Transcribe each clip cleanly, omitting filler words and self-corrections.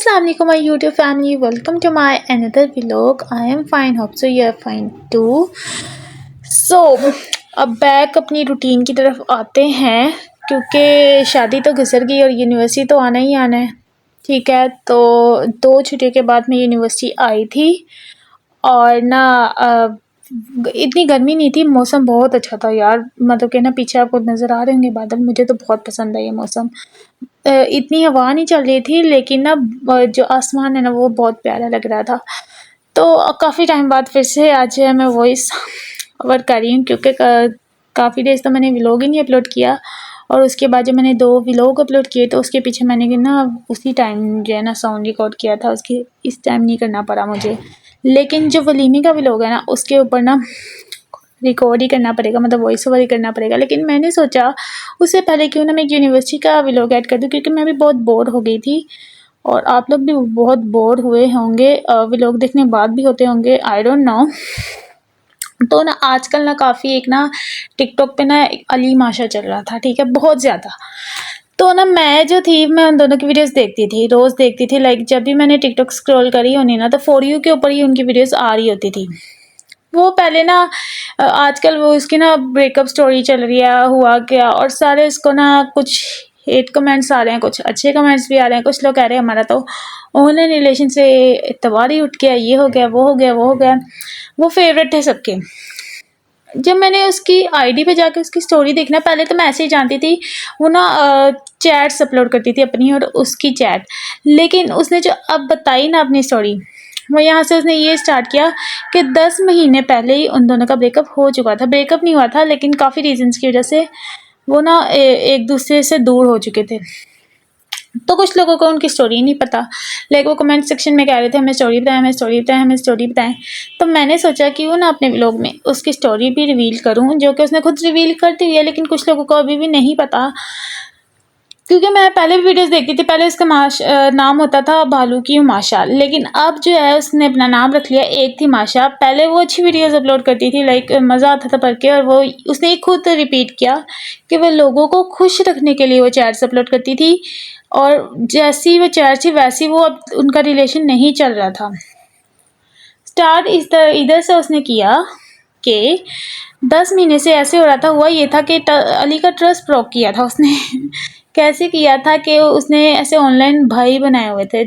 Assalamu alaikum my YouTube family, welcome to my another vlog. I am fine, hope so you are fine too. So अब back अपनी routine की तरफ आते हैं क्योंकि शादी तो गुजर गई और यूनिवर्सिटी तो आना ही आना है। ठीक है, तो 2 छुट्टियों के बाद मैं यूनिवर्सिटी आई थी और ना इतनी गर्मी नहीं थी, मौसम बहुत अच्छा था यार। मतलब कि ना पीछे आपको नज़र आ रहे होंगे बादल, मुझे तो बहुत पसंद है ये मौसम। इतनी हवा नहीं चल रही थी लेकिन ना जो आसमान है ना वो बहुत प्यारा लग रहा था। तो काफ़ी टाइम बाद फिर से आज मैं वॉइस ओवर कर रही हूँ क्योंकि काफ़ी डेज़ तो मैंने व्लॉग ही नहीं अपलोड किया और उसके बाद जब मैंने 2 व्लॉग अपलोड किए तो उसके पीछे मैंने ना उसी टाइम जो है ना साउंड रिकॉर्ड किया था, उसके इस टाइम नहीं करना पड़ा मुझे। लेकिन जो वलीमे का व्लॉग है ना उसके ऊपर ना रिकॉर्ड ही करना पड़ेगा, मतलब वॉइस ओवर ही करना पड़ेगा। लेकिन मैंने सोचा उससे पहले क्यों ना मैं यूनिवर्सिटी का व्लॉग ऐड कर दूँ क्योंकि मैं भी बहुत बोर हो गई थी और आप लोग भी बहुत बोर हुए होंगे, व्लॉग देखने के बाद भी होते होंगे, आई डोंट नो। तो ना आजकल ना काफ़ी एक ना टिकटॉक पे ना अली माशा चल रहा था, ठीक है, बहुत ज़्यादा। तो ना मैं जो थी मैं उन दोनों की वीडियोस देखती थी, रोज़ देखती थी। लाइक जब भी मैंने टिकटॉक स्क्रॉल करी होनी ना तो फॉर यू के ऊपर ही उनकी वीडियोस आ रही होती थी। वो पहले ना आजकल वो उसकी ना ब्रेकअप स्टोरी चल रही है, हुआ क्या, और सारे उसको ना कुछ हेट कमेंट्स आ रहे हैं, कुछ अच्छे कमेंट्स भी आ रहे हैं। कुछ लोग कह रहे हैं हमारा तो ऑनलाइन रिलेशन से एतबार ही उठ गया, ये हो गया, वो हो गया, वो हो गया। वो फेवरेट थे सबके। जब मैंने उसकी आईडी पे जाके उसकी स्टोरी देखना, पहले तो मैं ऐसे ही जानती थी वो ना चैट्स अपलोड करती थी अपनी और उसकी चैट। लेकिन उसने जो अब बताई ना अपनी स्टोरी, वो यहाँ से उसने ये स्टार्ट किया कि 10 महीने पहले ही उन दोनों का ब्रेकअप हो चुका था। ब्रेकअप नहीं हुआ था लेकिन काफ़ी रीजंस की वजह से वो ना एक दूसरे से दूर हो चुके थे। तो कुछ लोगों को उनकी स्टोरी नहीं पता, लाइक वो कमेंट सेक्शन में कह रहे थे हमें स्टोरी बताएं, हमें स्टोरी बताएं, हमें स्टोरी बताएं। तो मैंने सोचा कि वो ना अपने व्लॉग में उसकी स्टोरी भी रिवील करूं, जो कि उसने खुद रिवील कर दी है लेकिन कुछ लोगों को अभी भी नहीं पता। क्योंकि मैं पहले भी वीडियोस देखती थी, पहले उसका नाम होता था भालू की माशा, लेकिन अब जो है उसने अपना नाम रख लिया एक थी माशा। पहले वो अच्छी वीडियोस अपलोड करती थी, लाइक मज़ा आता था पढ़ के, और वो उसने खुद रिपीट किया कि वो लोगों को खुश रखने के लिए वो चैट्स अपलोड करती थी और जैसी वो चैट थी वैसी वो, अब उनका रिलेशन नहीं चल रहा था। स्टार्ट इधर से उसने किया कि 10 महीने से ऐसे हो रहा था। हुआ ये था कि अली का ट्रस्ट ब्रोक किया था उसने कैसे किया था कि उसने ऐसे ऑनलाइन भाई बनाए हुए थे।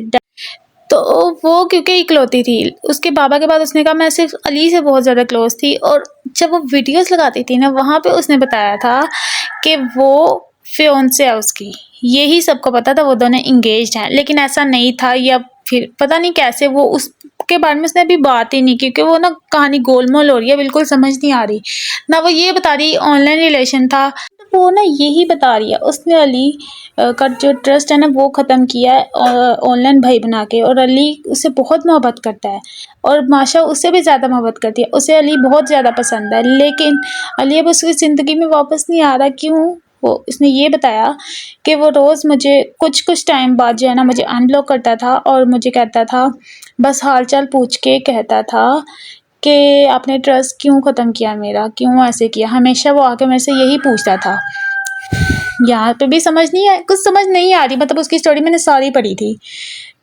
तो वो क्योंकि इकलौती थी उसके बाबा के बाद उसने कहा मैं सिर्फ अली से बहुत ज़्यादा क्लोज थी, और जब वो वीडियोस लगाती थी ना वहाँ पे उसने बताया था कि वो फियोंसे है उसकी, यही सबको पता था, वो दोनों इंगेज्ड हैं। लेकिन ऐसा नहीं था, या फिर पता नहीं कैसे वो उसके बारे में उसने अभी बात ही नहीं की, क्योंकि वो ना कहानी गोलमोल हो रही है, बिल्कुल समझ नहीं आ रही ना। वो ये बता रही ऑनलाइन रिलेशन था, वो ना यही बता रही है उसने अली का जो ट्रस्ट है ना वो ख़त्म किया है ऑनलाइन भाई बना के। और अली उससे बहुत मोहब्बत करता है और माशा उससे भी ज़्यादा मोहब्बत करती है, उसे अली बहुत ज़्यादा पसंद है। लेकिन अली अब उसकी ज़िंदगी में वापस नहीं आ रहा। क्यों? वो उसने ये बताया कि वो रोज़ मुझे कुछ टाइम बाद जो है ना मुझे अनब्लॉक करता था और मुझे कहता था, बस हाल चाल पूछ के कहता था कि आपने ट्रस्ट क्यों ख़त्म किया मेरा, क्यों ऐसे किया। हमेशा वो आके मेरे से यही पूछता था। यहाँ पे भी कुछ समझ नहीं आ रही, मतलब उसकी स्टोरी मैंने सारी पढ़ी थी,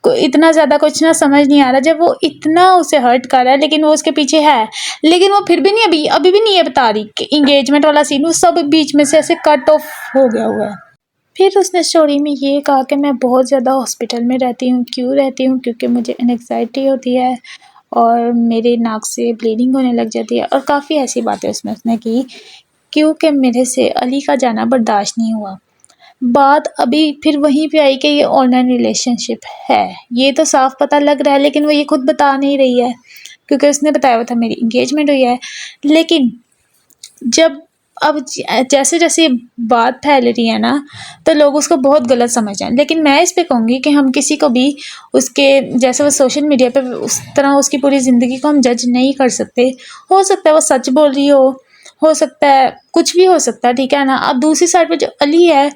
इतना ज़्यादा कुछ ना समझ नहीं आ रहा। जब वो इतना उसे हर्ट कर रहा है लेकिन वो उसके पीछे है, लेकिन वो फिर भी नहीं, अभी भी नहीं ये बता रही कि इंगेजमेंट वाला सीन वो सब बीच में से ऐसे कट ऑफ हो गया हुआ है। फिर उसने स्टोरी में ये कहा कि मैं बहुत ज़्यादा हॉस्पिटल में रहती हूँ। क्यों रहती हूँ? क्योंकि मुझे एंग्जाइटी होती है और मेरे नाक से ब्लीडिंग होने लग जाती है, और काफ़ी ऐसी बातें उसने की क्योंकि मेरे से अली का जाना बर्दाश्त नहीं हुआ। बात अभी फिर वहीं पे आई कि ये ऑनलाइन रिलेशनशिप है, ये तो साफ पता लग रहा है, लेकिन वो ये खुद बता नहीं रही है क्योंकि उसने बताया हुआ था मेरी इंगेजमेंट हुई है। लेकिन जब अब जैसे जैसे बात फैल रही है ना तो लोग उसको बहुत गलत समझ रहे हैं। लेकिन मैं इस पे कहूँगी कि हम किसी को भी उसके जैसे वो सोशल मीडिया पे उस तरह उसकी पूरी ज़िंदगी को हम जज नहीं कर सकते। हो सकता है वो सच बोल रही हो सकता है कुछ भी हो सकता है, ठीक है ना। अब दूसरी साइड पे जो अली है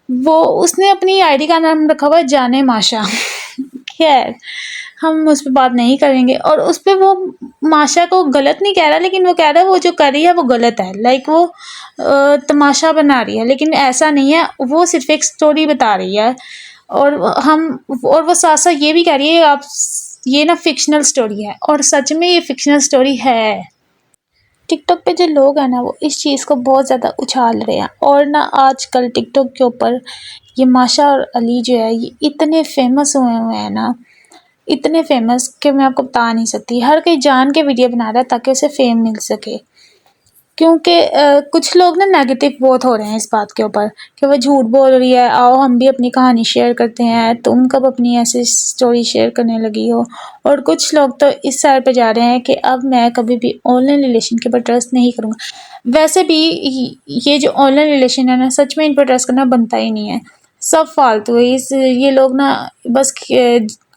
वो उसने अपनी आईडी का नाम रखा हुआ है जाने माशा खैर हम उस पर बात नहीं करेंगे। और उस पर वो माशा को गलत नहीं कह रहा, लेकिन वो कह रहा है वो जो कर रही है वो गलत है, लाइक वो तमाशा बना रही है। लेकिन ऐसा नहीं है, वो सिर्फ एक स्टोरी बता रही है और वो साथ साथ ये भी कह रही है आप ये ना फिक्शनल स्टोरी है, और सच में ये फिक्शनल स्टोरी है। टिकटॉक पे जो लोग हैं ना वो इस चीज़ को बहुत ज़्यादा उछाल रहे हैं, और ना आजकल टिकटॉक के ऊपर ये माशा और अली जो है ये इतने फेमस हुए हैं ना, इतने फेमस कि मैं आपको बता नहीं सकती। हर कोई जान के वीडियो बना रहा है ताकि उसे फेम मिल सके, क्योंकि कुछ लोग ना नेगेटिव बहुत हो रहे हैं इस बात के ऊपर कि वो झूठ बोल रही है, आओ हम भी अपनी कहानी शेयर करते हैं, तुम कब अपनी ऐसी स्टोरी शेयर करने लगी हो। और कुछ लोग तो इस साइड पे जा रहे हैं कि अब मैं कभी भी ऑनलाइन रिलेशन के ऊपर ट्रस्ट नहीं करूँगा। वैसे भी ये जो ऑनलाइन रिलेशन है ना, सच में इन पर ट्रस्ट करना बनता ही नहीं है, सब फालतू है। ये लोग ना बस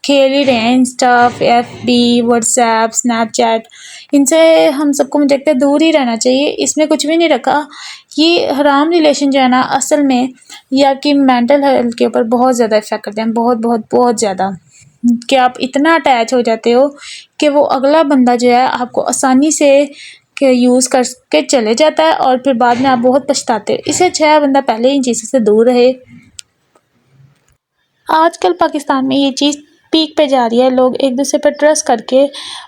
खेल ही रहे हैं। इंस्टा, एफबी, व्हाट्सएप, स्नैपचैट, इनसे हम सबको मुझे लगता है दूर ही रहना चाहिए। इसमें कुछ भी नहीं रखा। ये हराम रिलेशन जो है ना, असल में ये आपकी मेंटल हेल्थ के ऊपर बहुत ज़्यादा इफ़ेक्ट करते हैं, बहुत बहुत बहुत ज़्यादा, कि आप इतना अटैच हो जाते हो कि वो अगला बंदा जो है आपको आसानी से के यूज़ करके चले जाता है, और फिर बाद में आप बहुत पछताते हो। इससे अच्छा है बंदा पहले ही इन चीज़ों से दूर रहे। आजकल पाकिस्तान में ये चीज़ पीक पे जा रही है। लोग एक दूसरे पर ट्रस्ट करके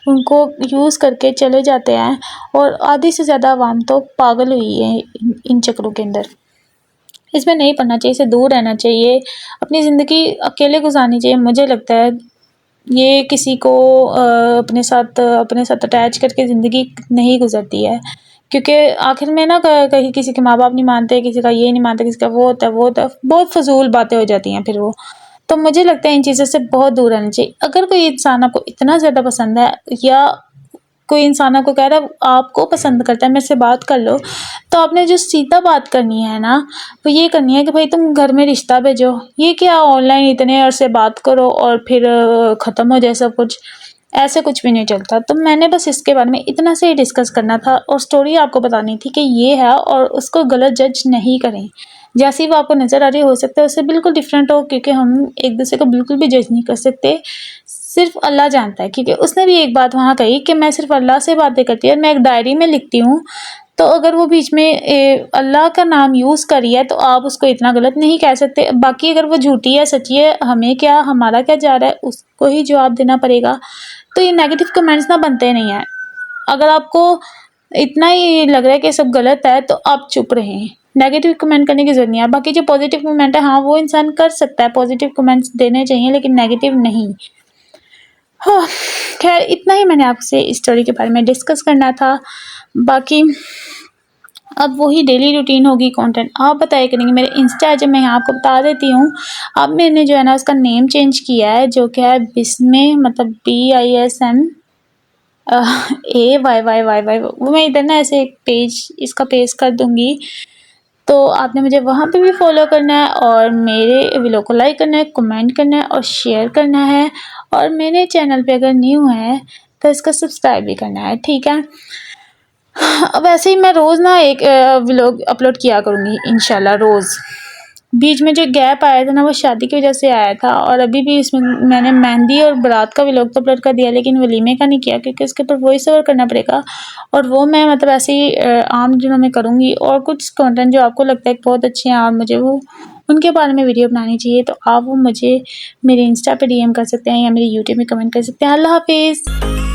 उनको यूज़ करके चले जाते हैं, और आधी से ज़्यादा आवाम तो पागल हुई है इन चक्करों के अंदर। इसमें नहीं पड़ना चाहिए, इससे दूर रहना चाहिए, अपनी ज़िंदगी अकेले गुजारनी चाहिए। मुझे लगता है ये किसी को अपने साथ अटैच करके ज़िंदगी नहीं गुजरती है, क्योंकि आखिर में ना कहीं किसी के माँ बाप नहीं मानते, किसी का ये नहीं मानते, किसी का वो होता है, बहुत फजूल बातें हो जाती हैं फिर वो। तो मुझे लगता है इन चीज़ों से बहुत दूर रहना चाहिए। अगर कोई इंसान आपको इतना ज़्यादा पसंद है, या कोई इंसान आपको कह रहा है आपको पसंद करता है, मेरे से बात कर लो, तो आपने जो सीधा बात करनी है ना, वो ये करनी है कि भाई तुम घर में रिश्ता भेजो। ये क्या ऑनलाइन इतने अरसे बात करो और फिर ख़त्म हो जाए सब कुछ, ऐसे कुछ भी नहीं चलता। तो मैंने बस इसके बारे में इतना से ही डिस्कस करना था, और स्टोरी आपको बतानी थी कि ये है, और उसको गलत जज नहीं करें। जैसी वो आपको नज़र आ रही हो सकता है उससे बिल्कुल डिफरेंट हो, क्योंकि हम एक दूसरे को बिल्कुल भी जज नहीं कर सकते। सिर्फ अल्लाह जानता है, क्योंकि उसने भी एक बात वहाँ कही कि मैं सिर्फ अल्लाह से बातें करती हूँ, और मैं एक डायरी में लिखती हूँ। तो अगर वो बीच में अल्लाह का नाम यूज़ करी है तो आप उसको इतना गलत नहीं कह सकते। बाकी अगर वो झूठी है सच्ची है, हमें क्या, हमारा क्या जा रहा है, उसको ही जवाब देना पड़ेगा। तो ये नेगेटिव कमेंट्स ना बनते नहीं हैं। अगर आपको इतना ही लग रहा है कि सब गलत है तो आप चुप रहें, नेगेटिव कमेंट करने की ज़रूरत नहीं है। बाकी जो पॉजिटिव कमेंट है, हाँ वो इंसान कर सकता है, पॉजिटिव कमेंट्स देने चाहिए, लेकिन नेगेटिव नहीं। हाँ, खैर इतना ही मैंने आपसे इस स्टोरी के बारे में डिस्कस करना था। बाकी अब वही डेली रूटीन होगी, कंटेंट आप बताया करेंगे। मेरे इंस्टा है जो मैं यहाँ आपको बता देती हूँ। अब मैंने जो है ना उसका नेम चेंज किया है, जो कि है बिस्मे, मतलब BISM AYYYY। वो मैं इधर ना ऐसे एक पेज, इसका पेज कर दूँगी, तो आपने मुझे वहाँ पे भी फॉलो करना है, और मेरे व्लॉग को लाइक करना है, कमेंट करना है और शेयर करना है। और मेरे चैनल पे अगर न्यू है तो इसको सब्सक्राइब भी करना है, ठीक है। वैसे ही मैं रोज़ ना एक व्लॉग अपलोड किया करूँगी इंशाल्लाह रोज़। बीच में जो गैप आया था ना वो शादी की वजह से आया था, और अभी भी इसमें मैंने मेहंदी और बारात का व्लॉग तो अपलोड कर दिया, लेकिन वलीमे का नहीं किया, क्योंकि उसके ऊपर वॉइस ओवर करना पड़ेगा, और वो मैं मतलब ऐसे ही आम दिनों में करूँगी। और कुछ कंटेंट जो आपको लगता है कि बहुत अच्छे हैं और मुझे वो उनके बारे में वीडियो बनानी चाहिए, तो आप वो मुझे मेरे इंस्टा पे DM कर सकते हैं, या मेरे यूट्यूब में कमेंट कर सकते हैं। अल्लाह हाफिज़।